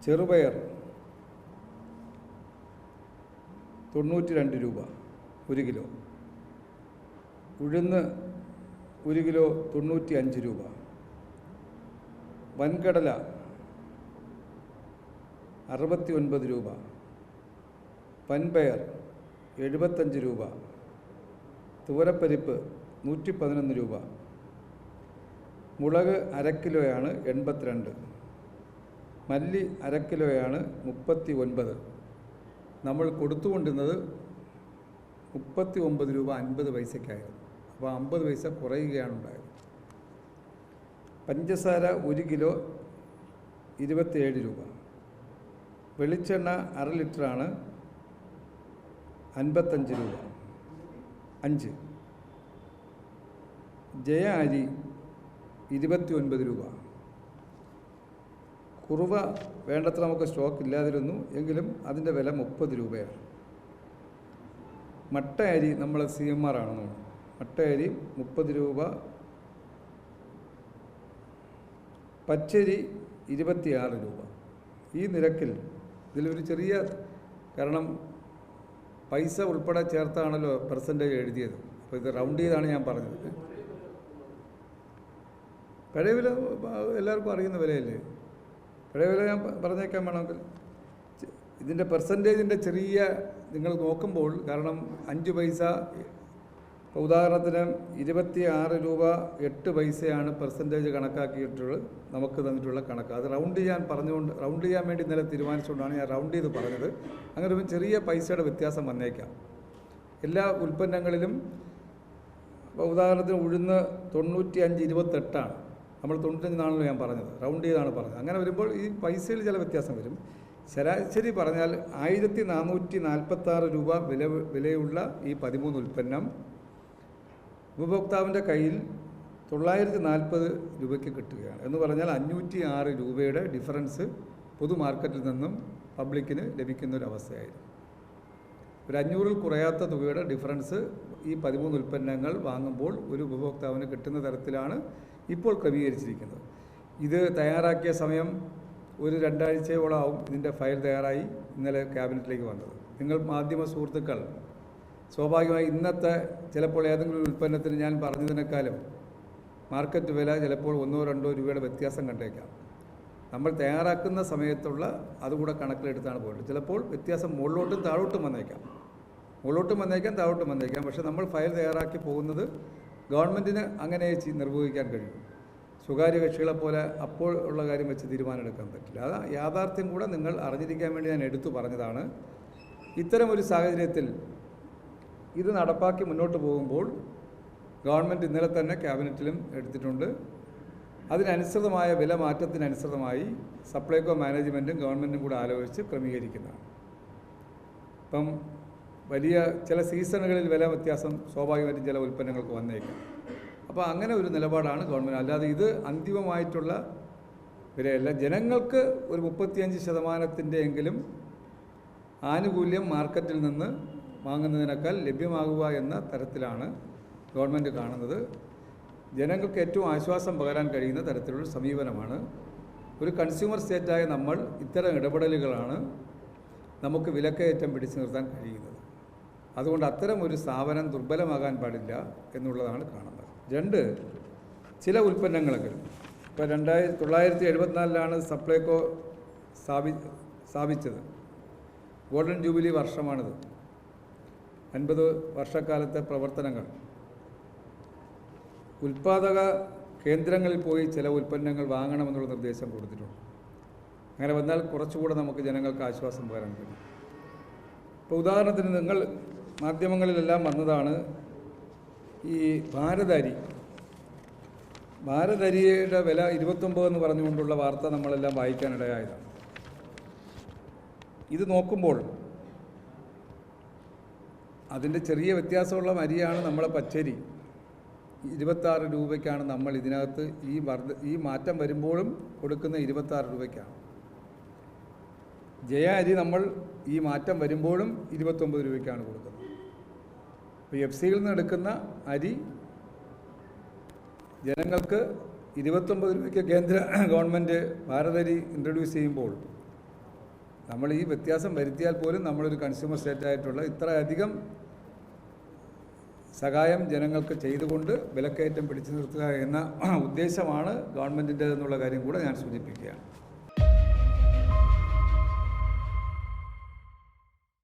ചെറുപയർ 92 രൂപ 1 കിലോ. ഉഴുന്ന് 1 കിലോ 95 രൂപ. വൻകടല 69 രൂപ. വൻപയർ 75 രൂപ. തുവരപ്പരിപ്പ് 111 രൂപ. മുളക് 1/2 കിലോയാണ് 82. മല്ലി 1/2 കിലോയാണ് 39. നമ്മൾ കൊടുത്തുകൊണ്ടിരുന്നത് 39 രൂപ 50 പൈസയ്ക്കായിരുന്നു. അപ്പോൾ 50 പൈസ കുറയുകയാണ് ഉണ്ടായത്. പഞ്ചസാര 1 കിലോ 27 രൂപ. വെളിച്ചെണ്ണ 1/2 ലിറ്ററാണ് 55 രൂപ 5. ജയ അരി 29 രൂപ. കുറുവ വേണ്ടത്ര നമുക്ക് സ്റ്റോക്ക് ഇല്ലാതിരുന്നു, എങ്കിലും അതിൻ്റെ വില 30 രൂപയാണ്. മട്ട അരി നമ്മൾ CMR ആണെന്ന്. മട്ട അരി 30 രൂപ. പച്ചരി 26 രൂപ. ഈ നിരക്കിൽ ഇതിലൊരു ചെറിയ, കാരണം പൈസ ഉൾപ്പെടെ ചേർത്താണല്ലോ പെർസെൻറ്റേജ് എഴുതിയത്. അപ്പോൾ ഇത് റൗണ്ട് ചെയ്താണ് ഞാൻ പറഞ്ഞത്. പഴയ വില എല്ലാവർക്കും അറിയുന്ന വിലയല്ലേ. പഴയ വില ഞാൻ പറഞ്ഞേക്കാൻ വേണമെങ്കിൽ ഇതിൻ്റെ പെർസെൻറ്റേജിൻ്റെ ചെറിയ നിങ്ങൾ നോക്കുമ്പോൾ, കാരണം 5 പൈസ, ഉദാഹരണത്തിന് 26 രൂപ 8 പൈസയാണ് പെർസെൻറ്റേജ് കണക്കാക്കിയിട്ടുള്ളത് നമുക്ക് തന്നിട്ടുള്ള കണക്ക്. അത് റൗണ്ട് ചെയ്യാൻ വേണ്ടി ഇന്നലെ തീരുമാനിച്ചുകൊണ്ടാണ് ഞാൻ റൗണ്ട് ചെയ്ത് പറഞ്ഞത്. അങ്ങനെ ഒരു ചെറിയ പൈസയുടെ വ്യത്യാസം വന്നേക്കാം എല്ലാ ഉൽപ്പന്നങ്ങളിലും. ഉദാഹരണത്തിന് ഉഴുന്ന് 95.28 നമ്മൾ 95 ഞാൻ പറഞ്ഞത്, റൗണ്ട് ചെയ്താണ് പറഞ്ഞത്. അങ്ങനെ വരുമ്പോൾ ഈ പൈസയിൽ ചില വ്യത്യാസം വരും. ശരാശരി പറഞ്ഞാൽ 1446 രൂപ വിലയുള്ള ഈ 13 ഉൽപ്പന്നം ഉപഭോക്താവിൻ്റെ കയ്യിൽ 940 രൂപയ്ക്ക് കിട്ടുകയാണ്. എന്ന് പറഞ്ഞാൽ 506 രൂപയുടെ ഡിഫറൻസ് പൊതുമാർക്കറ്റിൽ നിന്നും പബ്ലിക്കിന് ലഭിക്കുന്നൊരവസ്ഥയായിരുന്നു. ഒരു 500-ൽ കുറയാത്ത തുകയുടെ ഡിഫറൻസ് ഈ 13 ഉൽപ്പന്നങ്ങൾ വാങ്ങുമ്പോൾ ഒരു ഉപഭോക്താവിന് കിട്ടുന്ന തരത്തിലാണ് ഇപ്പോൾ ക്രമീകരിച്ചിരിക്കുന്നത്. ഇത് തയ്യാറാക്കിയ സമയം ഒരു 2 ആഴ്ചയോളം ആവും ഇതിൻ്റെ ഫയൽ തയ്യാറായി ഇന്നലെ ക്യാബിനറ്റിലേക്ക് വന്നത്. നിങ്ങൾ മാധ്യമ സുഹൃത്തുക്കൾ സ്വാഭാവികമായി ഇന്നത്തെ ചിലപ്പോൾ ഏതെങ്കിലും ഒരു ഉൽപ്പന്നത്തിന് ഞാൻ പറഞ്ഞതിനേക്കാളും മാർക്കറ്റ് വില ചിലപ്പോൾ 1-2 രൂപയുടെ വ്യത്യാസം കണ്ടേക്കാം. നമ്മൾ തയ്യാറാക്കുന്ന സമയത്തുള്ള അതുകൂടെ കണക്കിലെടുത്താണ് പോയിട്ട് ചിലപ്പോൾ വ്യത്യാസം മുകളിലോട്ടും താഴോട്ടും വന്നേക്കാം, താഴോട്ടും വന്നേക്കാം. പക്ഷേ നമ്മൾ ഫയൽ തയ്യാറാക്കി പോകുന്നത് ഗവൺമെൻറ്റിന് അങ്ങനെ നിർവഹിക്കാൻ കഴിയും. സ്വകാര്യ കക്ഷികളെപ്പോലെ അപ്പോൾ ഉള്ള കാര്യം വെച്ച് തീരുമാനമെടുക്കാൻ പറ്റില്ല. അത് യാഥാർത്ഥ്യം കൂടെ നിങ്ങൾ അറിഞ്ഞിരിക്കാൻ വേണ്ടി ഞാൻ എടുത്തു പറഞ്ഞതാണ്. ഇത്തരമൊരു സാഹചര്യത്തിൽ ഇത് നടപ്പാക്കി മുന്നോട്ട് പോകുമ്പോൾ ഗവൺമെൻറ് ഇന്നലെ തന്നെ ക്യാബിനറ്റിലും എടുത്തിട്ടുണ്ട്. അതിനനുസൃതമായ വില മാറ്റത്തിനനുസൃതമായി സപ്ലൈകോ മാനേജ്മെൻറ്റും ഗവൺമെൻറ്റും കൂടെ ആലോചിച്ച് ക്രമീകരിക്കുന്നതാണ്. ഇപ്പം വലിയ ചില സീസണുകളിൽ വില വ്യത്യാസം സ്വാഭാവികമായിട്ടും ചില ഉൽപ്പന്നങ്ങൾക്ക് വന്നേക്കാം. അപ്പോൾ അങ്ങനെ ഒരു നിലപാടാണ് ഗവൺമെൻറ്. അല്ലാതെ ഇത് അന്തിമമായിട്ടുള്ള വിലയല്ല. ജനങ്ങൾക്ക് ഒരു 35% എങ്കിലും ആനുകൂല്യം മാർക്കറ്റിൽ നിന്ന് വാങ്ങുന്നതിനേക്കാൾ ലഭ്യമാകുക എന്ന തരത്തിലാണ് ഗവൺമെൻറ് കാണുന്നത്. ജനങ്ങൾക്ക് ഏറ്റവും ആശ്വാസം പകരാൻ കഴിയുന്ന തരത്തിലുള്ള സമീപനമാണ്. ഒരു കൺസ്യൂമർ സ്റ്റേറ്റായ നമ്മൾ ഇത്തരം ഇടപെടലുകളാണ് നമുക്ക് വിലക്കയറ്റം പിടിച്ചു നിർത്താൻ കഴിയുന്നത്. അതുകൊണ്ട് അത്തരം ഒരു സ്ഥാപനം ദുർബലമാകാൻ പാടില്ല എന്നുള്ളതാണ് കാണുന്നത്. 2, ചില ഉൽപ്പന്നങ്ങളെങ്കിലും ഇപ്പോൾ 1974 സപ്ലൈകോ സ്ഥാപിച്ചത്. Golden jubilee വർഷമാണിത്. 50 വർഷക്കാലത്തെ പ്രവർത്തനങ്ങൾ. ഉൽപ്പാദക കേന്ദ്രങ്ങളിൽ പോയി ചില ഉൽപ്പന്നങ്ങൾ വാങ്ങണമെന്നുള്ള നിർദ്ദേശം കൊടുത്തിട്ടുണ്ട്. അങ്ങനെ വന്നാൽ കുറച്ചുകൂടെ നമുക്ക് ജനങ്ങൾക്ക് ആശ്വാസം പകരാൻ കഴിയും. ഇപ്പോൾ ഉദാഹരണത്തിന് നിങ്ങൾ മാധ്യമങ്ങളിലെല്ലാം വന്നതാണ് ഈ ഭാരതരിയുടെ വില 29 എന്ന് പറഞ്ഞുകൊണ്ടുള്ള വാർത്ത നമ്മളെല്ലാം വായിക്കാനിടയായതാണ്. ഇത് നോക്കുമ്പോൾ അതിൻ്റെ ചെറിയ വ്യത്യാസമുള്ള അരിയാണ് നമ്മളെ പച്ചരി. 26 രൂപയ്ക്കാണ് നമ്മൾ ഇതിനകത്ത് ഈ മാറ്റം വരുമ്പോഴും കൊടുക്കുന്ന 26 രൂപയ്ക്കാണ്. ജയ അരി നമ്മൾ ഈ മാറ്റം വരുമ്പോഴും 29 രൂപയ്ക്കാണ് കൊടുക്കുന്നത്. ഇപ്പോൾ FCയിൽ നിന്ന് എടുക്കുന്ന അരി ജനങ്ങൾക്ക് 29 രൂപയ്ക്ക് കേന്ദ്ര ഗവൺമെൻറ് ഭാരതരി ഇൻട്രൊഡ്യൂസ് ചെയ്യുമ്പോൾ നമ്മൾ ഈ വ്യത്യാസം വരുത്തിയാൽ പോലും നമ്മളൊരു കൺസ്യൂമർ സ്റ്റേറ്റായിട്ടുള്ള ഇത്രയധികം സഹായം ജനങ്ങൾക്ക് ചെയ്തുകൊണ്ട് വിലക്കയറ്റം പിടിച്ചു നിർത്തുക എന്ന ഉദ്ദേശമാണ് ഗവൺമെൻറ്റിൻ്റേതെന്നുള്ള കാര്യം കൂടെ ഞാൻ സൂചിപ്പിക്കുകയാണ്.